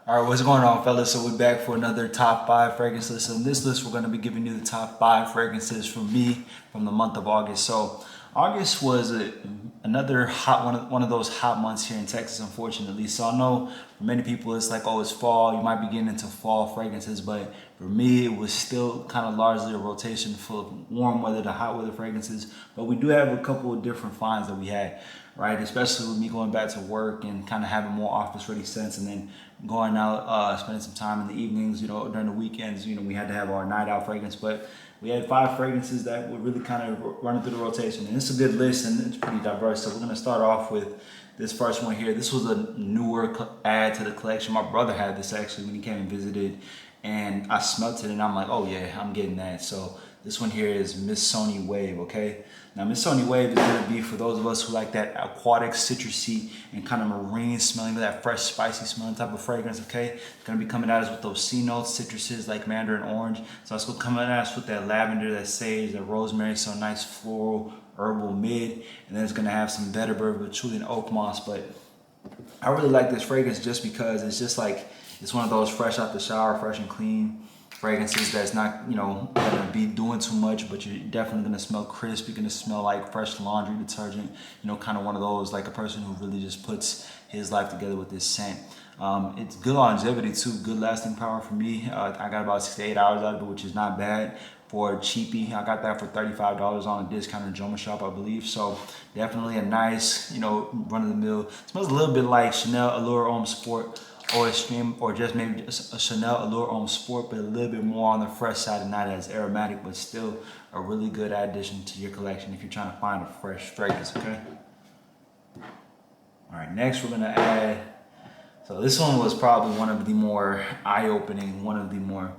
All right, what's going on, fellas? So we're back for another top 5 fragrance list. In this list, we're going to be giving you the top 5 fragrances from me from the month of August. So August was another hot one of those hot months here in Texas, unfortunately. So I know for many people it's like, oh, it's fall. You might be getting into fall fragrances, but for me, it was still kind of largely a rotation full of warm weather to hot weather fragrances. But we do have a couple of different finds that we had, right? Especially with me going back to work and kind of having more office ready scents, and then going out, spending some time in the evenings, during the weekends, we had to have our night out fragrance. But we had 5 fragrances that were really kind of running through the rotation. And it's a good list and it's pretty diverse. So we're going to start off with this first one here. This was a newer add to the collection. My brother had this actually when he came and visited, and I smelt it and I'm like, oh yeah, I'm getting that. So this one here is Miss Sony Wave, okay? Now, Miss Sony Wave is gonna be for those of us who like that aquatic, citrusy, and kind of marine smelling, that fresh, spicy smelling type of fragrance, okay? It's gonna be coming at us with those C notes, citruses like mandarin orange. So it's gonna come at us with that lavender, that sage, that rosemary, so nice floral, herbal mid. And then it's gonna have some vetiver, patchouli, and oak moss. But I really like this fragrance just because it's just like, it's one of those fresh out the shower, fresh and clean fragrances that's not, gonna be doing too much, but you're definitely gonna smell crisp. You're gonna smell like fresh laundry detergent, kind of one of those, like a person who really just puts his life together with this scent. It's good longevity too, good lasting power for me. I got about 6 to 8 hours out of it, which is not bad for a cheapie. I got that for $35 on a discount in Joma Shop, I believe. So definitely a nice, run-of-the-mill. Smells a little bit like Chanel Allure Homme Sport or Extreme, or just maybe just a Chanel Allure Homme Sport, but a little bit more on the fresh side and not as aromatic, but still a really good addition to your collection if you're trying to find a fresh fragrance, okay? All right, next we're gonna add, so this one was probably one of the more eye-opening, one of the more,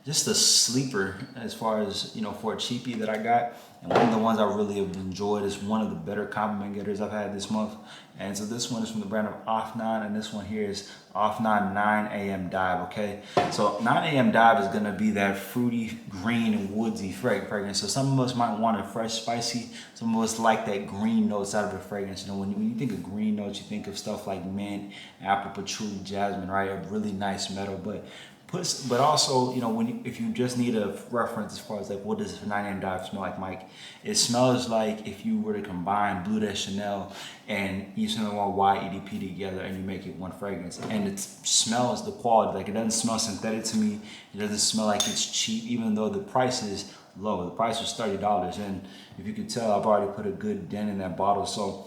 just a sleeper as far as, for a cheapie that I got. And one of the ones I really have enjoyed is one of the better compliment getters I've had this month. And so this one is from the brand of Offine, and this one here is Offine 9 AM Dive, okay? So 9 AM Dive is gonna be that fruity, green, and woodsy fragrance. So some of us might want a fresh, spicy. Some of us like that green notes out of the fragrance. When you think of green notes, you think of stuff like mint, apple, patchouli, jasmine, right? A really nice metal, but also, if you just need a reference as far as like what does 9 AM Dive smell like, Mike? It smells like if you were to combine Bleu de Chanel and Yves Saint Laurent Y EDP together and you make it one fragrance. And it smells the quality. Like, it doesn't smell synthetic to me. It doesn't smell like it's cheap, even though the price is low. The price was $30, and if you could tell, I've already put a good dent in that bottle. So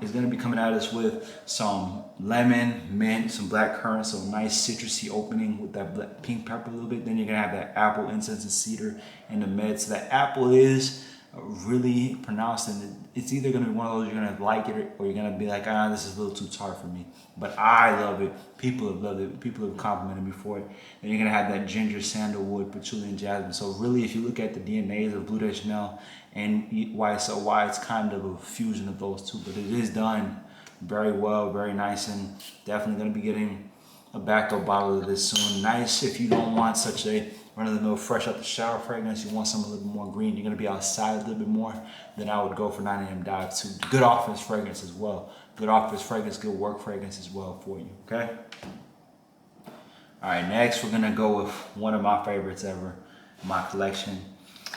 it's gonna be coming at us with some lemon, mint, some black currant, so nice citrusy opening with that pink pepper a little bit. Then you're gonna have that apple, incense, and cedar in the mid. So that apple is really pronounced, and it's either gonna be one of those you're gonna like it or you're gonna be like, this is a little too tart for me. But I love it. People have loved it. People have complimented me for it. Then you're gonna have that ginger, sandalwood, patchouli, and jasmine. So really, if you look at the DNAs of Bleu de Chanel and YSLY, it's kind of a fusion of those two. But it is done very well, very nice, and definitely gonna be getting a backup bottle of this soon. Nice if you don't want such a run-of-the-mill fresh out the shower fragrance. You want something a little bit more green. You're gonna be outside a little bit more. Then I would go for 9 AM Dive too. Good office fragrance as well. Good office fragrance, good work fragrance as well for you. Okay. All right. Next, we're gonna go with one of my favorites ever in my collection.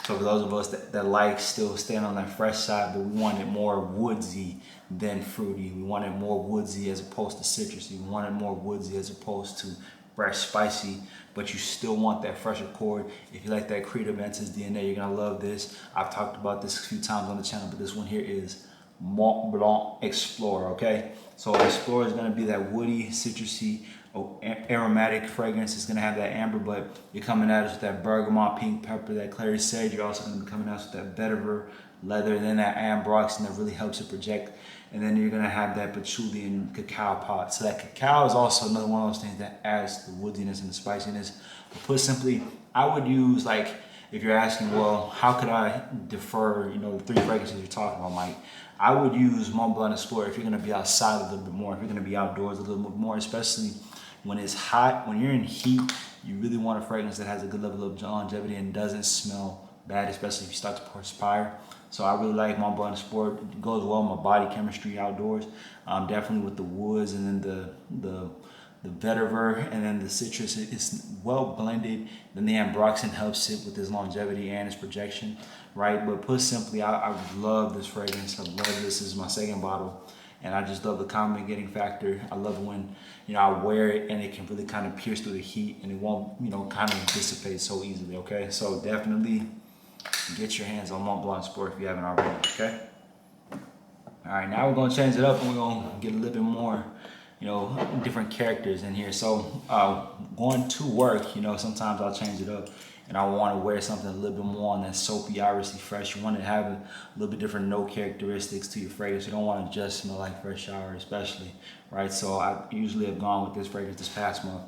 So for those of us that like still staying on that fresh side, but we want it more woodsy than fruity. We want it more woodsy as opposed to citrusy. We want it more woodsy as opposed to fresh, spicy, but you still want that fresh accord. If you like that Creative Ventus DNA, you're gonna love this. I've talked about this a few times on the channel, but this one here is Blon Explorer, okay? So Explorer is gonna be that woody, citrusy, aromatic fragrance. It's gonna have that amber, but you're coming at us with that bergamot, pink pepper, that clary sage. You're also gonna be coming at us with that vetiver, leather, and then that ambrox, and that really helps it project. And then you're gonna have that patchouli and cacao pot. So that cacao is also another one of those things that adds the woodiness and the spiciness. But put simply, I would use, like, if you're asking, well, how could I defer, the 3 fragrances you're talking about, Mike? I would use Blon Explorer if you're gonna be outside a little bit more, if you're gonna be outdoors a little bit more, especially when it's hot. When you're in heat, you really want a fragrance that has a good level of longevity and doesn't smell bad, especially if you start to perspire. So I really like my Blon Explorer. It goes well with my body chemistry outdoors. Definitely with the woods and then the vetiver and then the citrus. It's well blended. Then the ambroxan helps it with its longevity and its projection, right? But put simply, I love this fragrance. I love this. This is my second bottle. And I just love the compliment getting factor. I love when, I wear it and it can really kind of pierce through the heat and it won't, kind of dissipate so easily, okay? So definitely get your hands on Mont Blon Explorer if you haven't already, okay? All right, now we're gonna change it up and we're gonna get a little bit more, different characters in here. So going to work, sometimes I'll change it up and I want to wear something a little bit more on that soapy, irisy, fresh. You want to have a little bit different note characteristics to your fragrance. You don't want to just smell like fresh shower, especially, right? So I usually have gone with this fragrance this past month.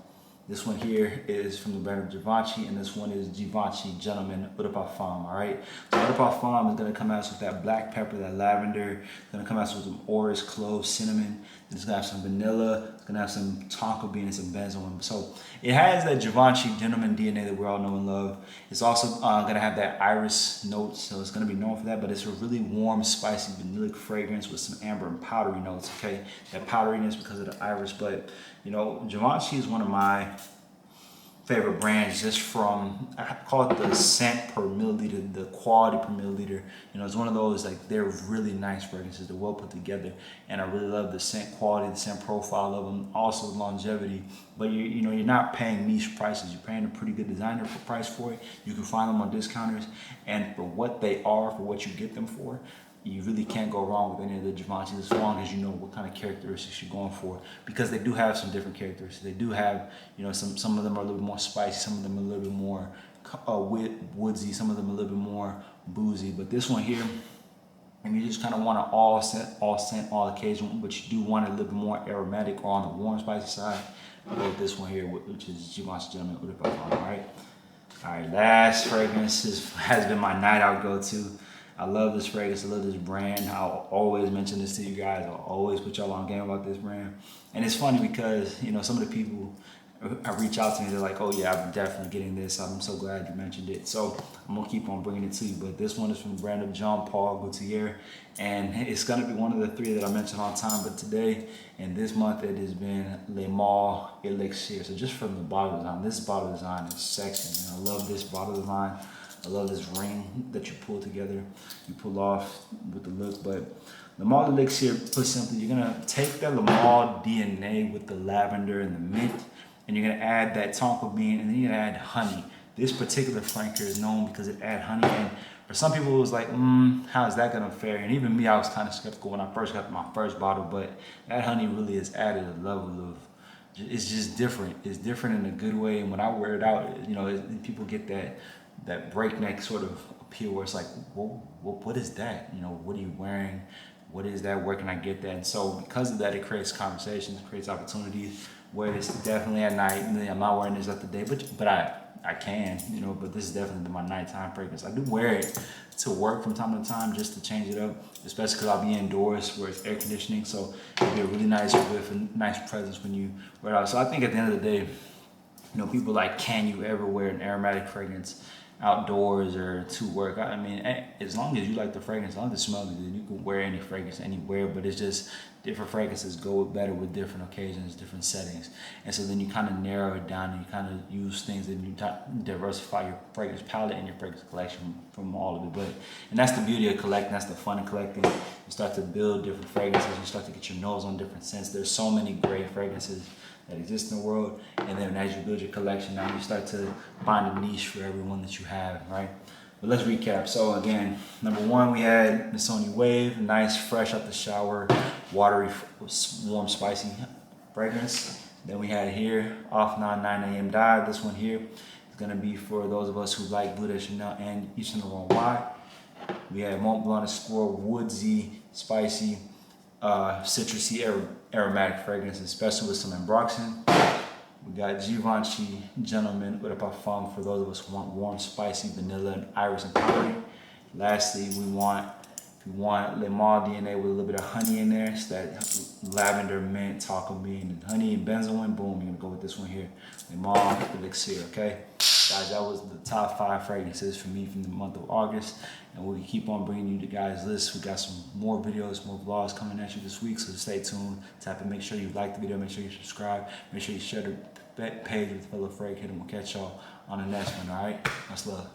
This one here is from the brand of Givenchy, and this one is Ganci Gentleman Eau de Parfum, all right? So Eau de Parfum is gonna come out with that black pepper, that lavender. It's gonna come out with some orris, cloves, cinnamon. It's gonna have some vanilla. It's gonna have some tonka bean and some benzoin. So it has that Givenchy Gentleman DNA that we all know and love. It's also gonna have that iris notes, so it's gonna be known for that, but it's a really warm, spicy, vanillic fragrance with some amber and powdery notes, okay? That powderiness because of the iris, but Givenchy is one of my favorite brands just from, I call it the scent per milliliter, the quality per milliliter. It's one of those, like, they're really nice fragrances. They're well put together. And I really love the scent quality, the scent profile of them, also the longevity. But you're not paying niche prices. You're paying a pretty good designer price for it. You can find them on discounters. And for what they are, for what you get them for, you really can't go wrong with any of the Givenchy as long as you know what kind of characteristics you're going for, because they do have some different characteristics. They do have, some of them are a little bit more spicy, some of them are a little bit more woodsy, some of them are a little bit more boozy. But this one here, and you just kind of want an all scent, all occasion, but you do want a little bit more aromatic or on the warm, spicy side. I'll go with this one here, which is Givenchy Gentleman Eau de Parfum, all right? All right, last fragrance has been my night out go-to. I love this fragrance, I love this brand. I'll always mention this to you guys. I'll always put y'all on game about this brand. And it's funny because, some of the people reach out to me, they're like, oh yeah, I'm definitely getting this. I'm so glad you mentioned it. So I'm gonna keep on bringing it to you. But this one is from the brand of Jean Paul Gaultier. And it's gonna be one of the three that I mention all the time. But today and this month, it has been Le Male Elixir. So just from the bottle design, this bottle design is sexy, man. I love this bottle design. I love this ring that you pull together, you pull off with the look. But Le Male Elixir, put simply, you're gonna take that Le Male DNA with the lavender and the mint, and you're gonna add that tonka bean, and then you're gonna add honey. This particular flanker is known because it adds honey, and for some people it was like, how is that gonna fare? And even me, I was kind of skeptical when I first got my first bottle, but that honey really has added a level of, it's just different. It's different in a good way, and when I wear it out, people get that breakneck sort of appeal where it's like, well, what is that? What are you wearing? What is that? Where can I get that? And so because of that, it creates conversations, creates opportunities where it's definitely at night. I'm not wearing this at the day, but I can, but this is definitely my nighttime fragrance. I do wear it to work from time to time just to change it up, especially because I'll be indoors where it's air conditioning. So it'll be a really nice whiff and nice presence when you wear it out. So I think at the end of the day, people like, can you ever wear an aromatic fragrance outdoors or to work? I mean, as long as you like the fragrance, as long as it smells good, you can wear any fragrance anywhere, but it's just different fragrances go better with different occasions, different settings. And so then you kind of narrow it down and you kind of use things that you diversify your fragrance palette and your fragrance collection from all of it. And that's the beauty of collecting, that's the fun of collecting. You start to build different fragrances, you start to get your nose on different scents. There's so many great fragrances that exist in the world, and then as you build your collection, now you start to find a niche for everyone that you have, right? But let's recap. So again, number one, we had the Sony Wave, nice, fresh out the shower, watery, warm, spicy fragrance. Then we had here, Offine 9 AM Dive. This one here is gonna be for those of us who like Bleu de Chanel and Yves Saint Laurent White. We had Mont Blon Explorer, woodsy, spicy, citrusy, aromatic fragrance, especially with some ambroxan. We got Givenchy Gentleman Eau de Parfum for those of us who want warm, spicy, vanilla, and iris and powdery. Lastly, we want Le Male DNA with a little bit of honey in there. So that lavender, mint, tonka bean, and honey and benzoin. Boom, you're gonna go with this one here. Le Male Elixir, okay? Guys, that was the top 5 fragrances for me from the month of August. And we'll keep on bringing you the guys' list. We got some more videos, more vlogs coming at you this week. So stay tuned. Tap and make sure you like the video. Make sure you subscribe. Make sure you share the page with fellow frag kid. And we'll catch y'all on the next one, all right? Much love.